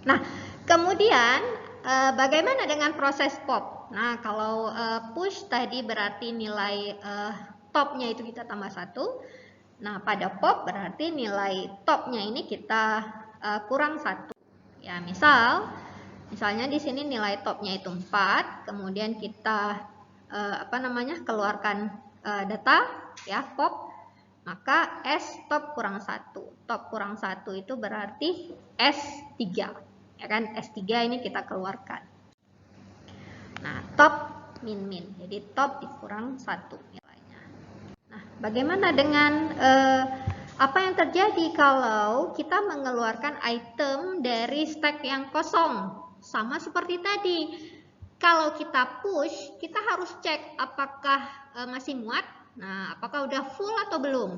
Nah, kemudian bagaimana dengan proses pop? Nah, kalau push tadi berarti nilai topnya itu kita tambah 1. Nah, pada pop berarti nilai topnya ini kita kurang 1. Ya, misalnya di sini nilai topnya itu 4, kemudian kita keluarkan data ya pop, maka S top kurang 1. Top kurang 1 itu berarti S3. Ya kan? S3 ini kita keluarkan. Nah, top min min. Jadi top dikurang 1 nilainya. Nah, bagaimana dengan apa yang terjadi kalau kita mengeluarkan item dari stack yang kosong? Sama seperti tadi. Kalau kita push, kita harus cek apakah masih muat. Nah, apakah udah full atau belum?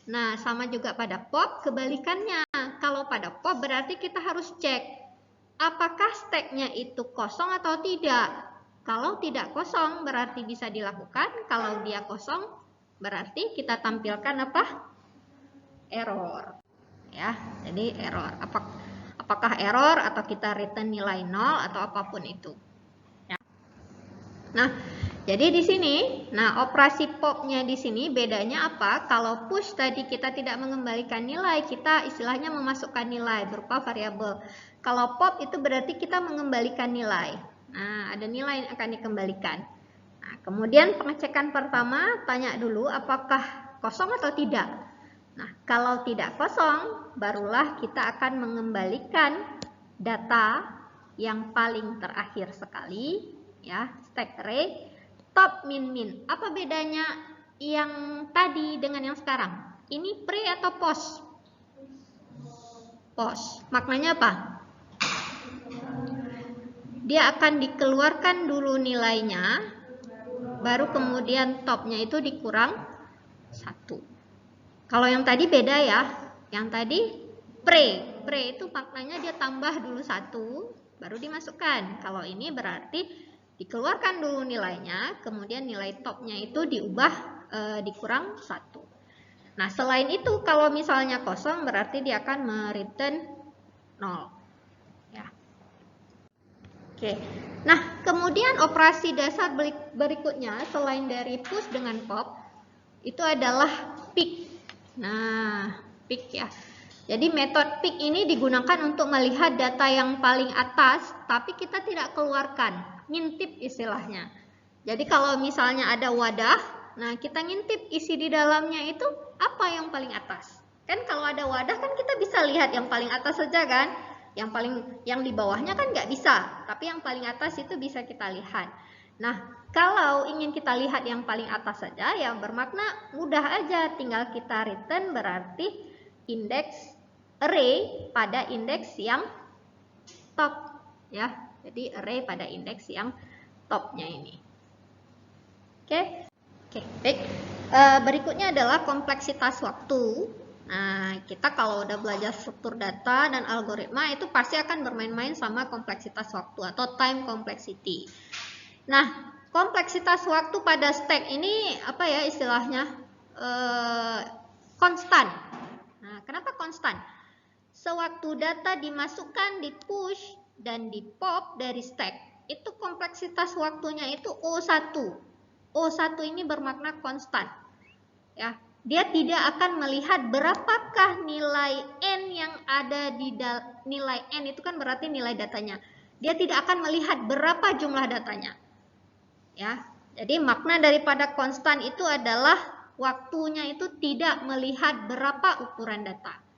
Nah, sama juga pada pop, kebalikannya. Kalau pada pop berarti kita harus cek apakah stacknya itu kosong atau tidak. Kalau tidak kosong berarti bisa dilakukan. Kalau dia kosong berarti kita tampilkan apa? Error. Ya, jadi error. Apakah error atau kita return nilai 0 atau apapun itu. Nah, jadi di sini, operasi popnya di sini bedanya apa? Kalau push tadi kita tidak mengembalikan nilai, kita istilahnya memasukkan nilai berupa variabel. Kalau pop itu berarti kita mengembalikan nilai. Nah, ada nilai yang akan dikembalikan. Nah, kemudian pengecekan pertama, tanya dulu apakah kosong atau tidak. Nah, kalau tidak kosong, barulah kita akan mengembalikan data yang paling terakhir sekali, ya, stack array top min min. Apa bedanya yang tadi dengan yang sekarang? Ini pre atau post? Post. Maknanya apa? Dia akan dikeluarkan dulu nilainya, baru kemudian topnya itu dikurang 1. Kalau yang tadi beda ya. Yang tadi pre itu maknanya dia tambah dulu 1, baru dimasukkan. Kalau ini berarti dikeluarkan dulu nilainya, kemudian nilai topnya itu diubah dikurang 1. Nah, selain itu kalau misalnya kosong berarti dia akan mereturn 0. Ya. Oke. Nah, kemudian operasi dasar berikutnya selain dari push dengan pop itu adalah pick. Nah, pick ya. Jadi metode pick ini digunakan untuk melihat data yang paling atas, tapi kita tidak keluarkan, ngintip istilahnya. Jadi kalau misalnya ada wadah, nah kita ngintip isi di dalamnya itu apa yang paling atas. Kan kalau ada wadah kan kita bisa lihat yang paling atas saja kan, yang di bawahnya kan nggak bisa, tapi yang paling atas itu bisa kita lihat. Nah, kalau ingin kita lihat yang paling atas saja, yang bermakna mudah aja, tinggal kita return berarti indeks array pada indeks yang top ya. Jadi array pada indeks yang topnya ini. Oke, baik. Berikutnya adalah kompleksitas waktu. Nah, kita kalau udah belajar struktur data dan algoritma itu pasti akan bermain-main sama kompleksitas waktu atau time complexity. Nah, kompleksitas waktu pada stack ini apa ya istilahnya? Konstan. Nah, kenapa konstan? Sewaktu data dimasukkan di push dan di pop dari stack, itu kompleksitas waktunya itu O1. O1 ini bermakna konstan. Ya, dia tidak akan melihat berapakah nilai n yang ada di nilai n itu kan berarti nilai datanya. Dia tidak akan melihat berapa jumlah datanya. Ya, jadi makna daripada konstan itu adalah waktunya itu tidak melihat berapa ukuran data.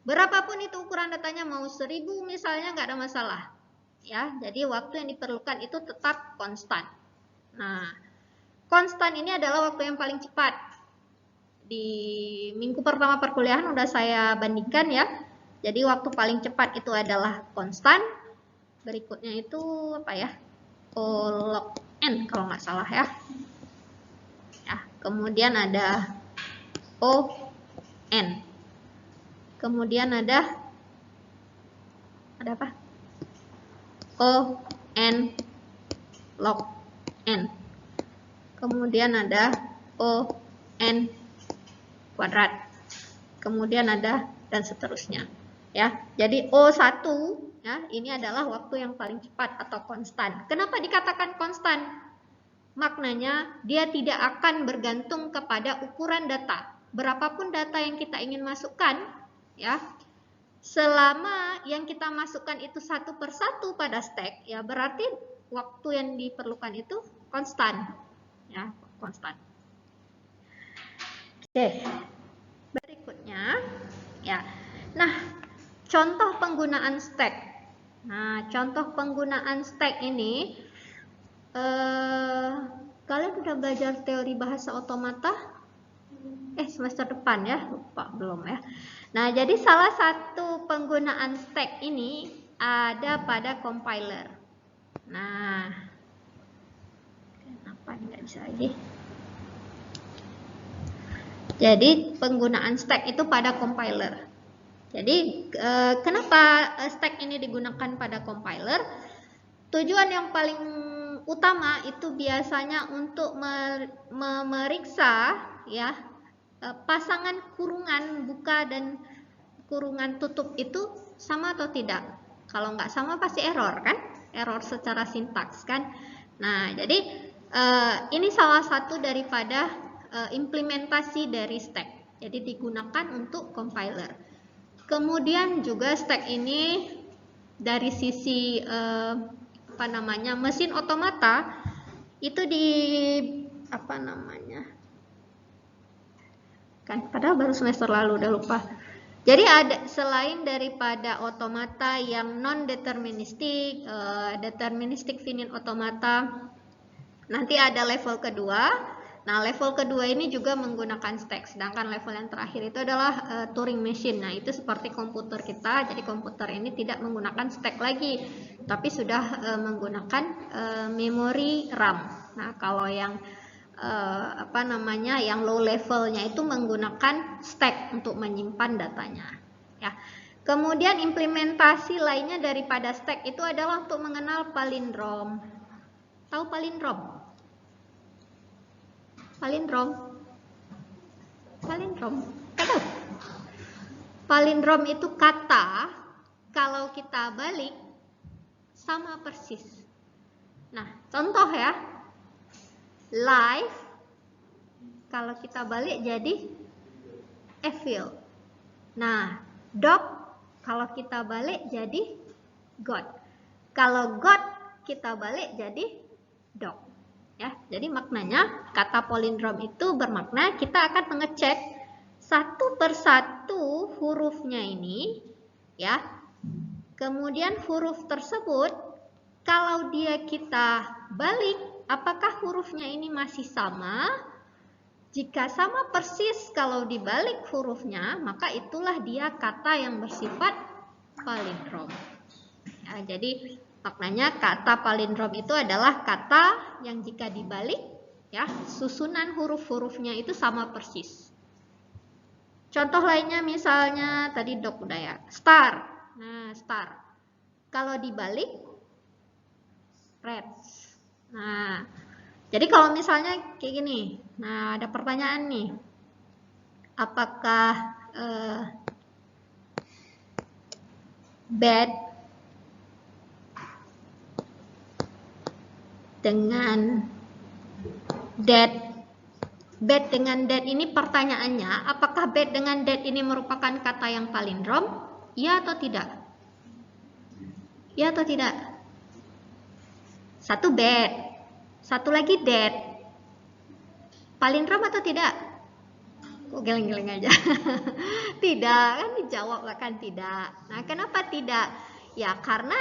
Berapapun itu ukuran datanya, mau 1000 misalnya nggak ada masalah. Ya, jadi waktu yang diperlukan itu tetap konstan. Nah, konstan ini adalah waktu yang paling cepat. Di minggu pertama perkuliahan udah saya bandingkan ya. Jadi waktu paling cepat itu adalah konstan. Berikutnya itu apa ya? O log n kalau nggak salah ya. Ya, kemudian ada O n. Kemudian ada apa? O n log n. Kemudian ada O n kuadrat. Kemudian ada dan seterusnya. ya. Jadi O1 ya, ini adalah waktu yang paling cepat atau konstan. Kenapa dikatakan konstan? Maknanya dia tidak akan bergantung kepada ukuran data. Berapapun data yang kita ingin masukkan, ya, selama yang kita masukkan itu satu persatu pada stack, ya berarti waktu yang diperlukan itu konstan, ya, konstan. Oke, berikutnya, ya. Nah, contoh penggunaan stack. Nah, contoh penggunaan stack ini, kalian udah belajar teori bahasa otomata? Semester depan ya, lupa belum ya. Nah, jadi salah satu penggunaan stack ini ada pada compiler. Nah, kenapa tidak bisa lagi? Jadi penggunaan stack itu pada compiler. Jadi kenapa stack ini digunakan pada compiler? Tujuan yang paling utama itu biasanya untuk memeriksa, ya, pasangan kurungan buka dan kurungan tutup itu sama atau tidak. Kalau nggak sama pasti error kan? Error secara sintaks kan? Nah, jadi ini salah satu daripada implementasi dari stack. Jadi digunakan untuk compiler. Kemudian juga stack ini dari sisi mesin otomata itu kan padahal baru semester lalu udah lupa. Jadi ada selain daripada otomata yang non deterministik, deterministik finite otomata, nanti ada level kedua. Nah, level kedua ini juga menggunakan stack. Sedangkan level yang terakhir itu adalah Turing machine. Nah, itu seperti komputer kita. Jadi komputer ini tidak menggunakan stack lagi, tapi sudah menggunakan memori RAM. Nah, kalau yang yang low levelnya itu menggunakan stack untuk menyimpan datanya. Ya. Kemudian implementasi lainnya daripada stack itu adalah untuk mengenal palindrom. Tahu palindrom? Palindrom. Tahu? Palindrom itu kata kalau kita balik sama persis. Nah, contoh ya. Live kalau kita balik jadi evil. Nah, dog kalau kita balik jadi God. Kalau God kita balik jadi dog. Ya, jadi maknanya kata palindrom itu bermakna kita akan mengecek satu persatu hurufnya ini, ya. Kemudian huruf tersebut kalau dia kita balik, apakah hurufnya ini masih sama? Jika sama persis kalau dibalik hurufnya, maka itulah dia kata yang bersifat palindrom. Ya, jadi maknanya kata palindrom itu adalah kata yang jika dibalik, ya, susunan huruf-hurufnya itu sama persis. Contoh lainnya misalnya tadi dog udah ya, star. Nah, star. Kalau dibalik reds. Nah, jadi kalau misalnya kayak gini. Nah, ada pertanyaan nih. Apakah bad dengan dead. Bad dengan dead ini pertanyaannya, apakah bad dengan dead ini merupakan kata yang palindrom? Ya atau tidak? Ya atau tidak? Satu bad, satu lagi dead. Palindrom atau tidak? Kok geleng-geleng aja? Tidak, kan dijawab kan tidak. Nah, kenapa tidak? Ya karena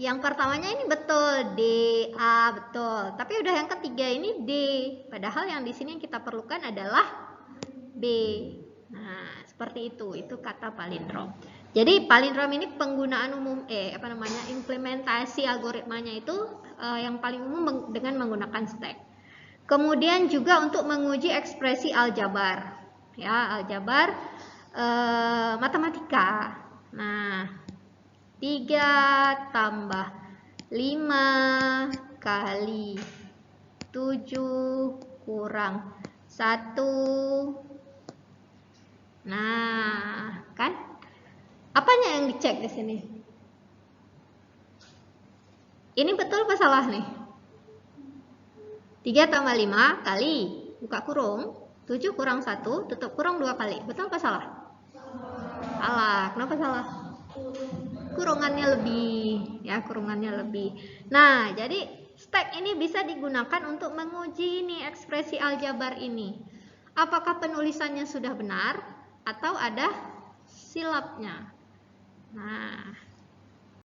yang pertamanya ini betul, D, A, betul. Tapi udah yang ketiga ini D. Padahal yang di sini yang kita perlukan adalah B. Nah, seperti itu. Itu kata palindrom. Jadi palindrom ini penggunaan umum, implementasi algoritmanya itu yang paling umum dengan menggunakan stack. Kemudian juga untuk menguji ekspresi aljabar. Ya, aljabar matematika. Nah, 3 tambah 5 kali 7 kurang 1. Nah, kan? Apanya yang dicek di sini? Ini betul apa salah nih? 3 tambah 5 kali buka kurung 7 kurang 1 tutup kurung 2 kali. Betul apa salah? Salah. Kenapa salah? Kurungannya lebih, ya, kurungannya lebih. Nah, jadi stack ini bisa digunakan untuk menguji nih ekspresi aljabar ini. Apakah penulisannya sudah benar atau ada silapnya? Nah,